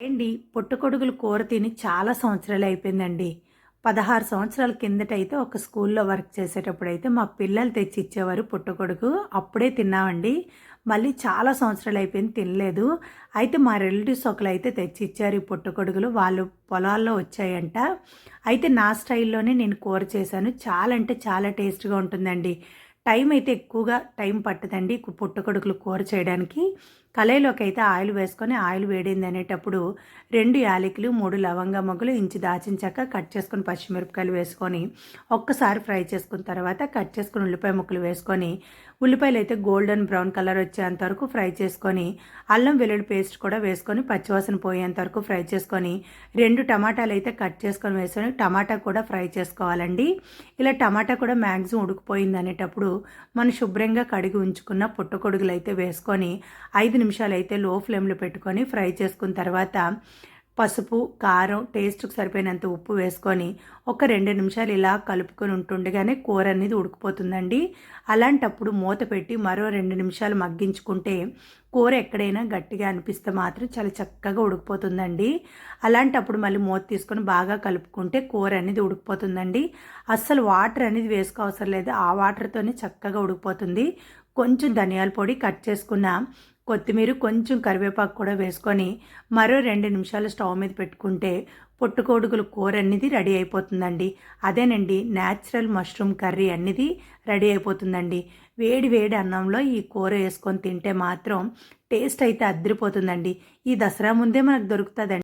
ఏండి పుట్టగొడుగులు కూర తిని చాలా సంవత్సరాలు అయిపోయిందండి. 16 సంవత్సరాల కిందటైతే ఒక స్కూల్లో వర్క్ చేసేటప్పుడైతే మా పిల్లలు తెచ్చి ఇచ్చేవారు పుట్టగొడుగు. అప్పుడే తిన్నామండి. మళ్ళీ చాలా సంవత్సరాలు అయిపోయింది తినలేదు. అయితే మా రిలేటివ్స్ ఒకళ్ళైతే తెచ్చి ఇచ్చారు ఈ పుట్టగొడుగులు. వాళ్ళు పొలాల్లో వచ్చాయంట. అయితే నా స్టైల్‌లోనే నేను కూర చేశాను. చాలా అంటే చాలా టేస్ట్‌గా ఉంటుందండి. టైం అయితే ఎక్కువగా టైం పట్టదండి పుట్టగొడుగులు కూర చేయడానికి. కళాయిలోకి అయితే ఆయిల్ వేసుకొని ఆయిల్ వేడింది అనేటప్పుడు 2 యాలకులు, 3 లవంగా మొగ్గలు, ఇంచు దాచిన చెక్క కట్ చేసుకొని పచ్చిమిరపకాయలు వేసుకొని ఒక్కసారి ఫ్రై చేసుకున్న తర్వాత కట్ చేసుకుని ఉల్లిపాయ ముక్కలు వేసుకొని ఉల్లిపాయలు అయితే గోల్డెన్ బ్రౌన్ కలర్ వచ్చేంత వరకు ఫ్రై చేసుకొని అల్లం వెల్లుల్లి పేస్ట్ కూడా వేసుకొని పచ్చివాసన పోయేంత వరకు ఫ్రై చేసుకొని 2 టమాటాలు అయితే కట్ చేసుకొని వేసుకొని టమాటా కూడా ఫ్రై చేసుకోవాలండి. ఇలా టమాటా కూడా మ్యాక్సిమం ఉడికిపోయింది అనేటప్పుడు మనం శుభ్రంగా కడిగి ఉంచుకున్న పుట్టగొడుగులు అయితే వేసుకొని 5 నిమిషాలు అయితే లో ఫ్లేమ్లో పెట్టుకొని ఫ్రై చేసుకున్న తర్వాత పసుపు, కారం, టేస్ట్‌కి సరిపోయినంత ఉప్పు వేసుకొని ఒక 2 నిమిషాలు ఇలా కలుపుకొని ఉంటుండగానే కూర అనేది ఉడికిపోతుందండి. అలాంటప్పుడు మూత పెట్టి మరో 2 నిమిషాలు మగ్గించుకుంటే కూర ఎక్కడైనా గట్టిగా అనిపిస్తే మాత్రం చాలా చక్కగా ఉడికిపోతుందండి. అలాంటప్పుడు మళ్ళీ మూత తీసుకొని బాగా కలుపుకుంటే కూర అనేది ఉడికిపోతుందండి. అస్సలు వాటర్ అనేది వేసుకోవసరం లేదు. ఆ వాటర్‌తోనే చక్కగా ఉడికిపోతుంది. కొంచెం ధనియాల పొడి, కట్ చేసుకున్న కొత్తిమీర, కొంచెం కరివేపాకు కూడా వేసుకొని మరో 2 నిమిషాలు స్టవ్ మీద పెట్టుకుంటే పుట్టగొడుగుల కూర అనేది రెడీ అయిపోతుందండి. అదేనండి న్యాచురల్ మష్రూమ్ కర్రీ అనేది రెడీ అయిపోతుందండి. వేడి వేడి అన్నంలో ఈ కూర వేసుకొని తింటే మాత్రం టేస్ట్ అయితే అదిరిపోతుందండి. ఈ దసరా ముందే మనకు దొరుకుతుందండి.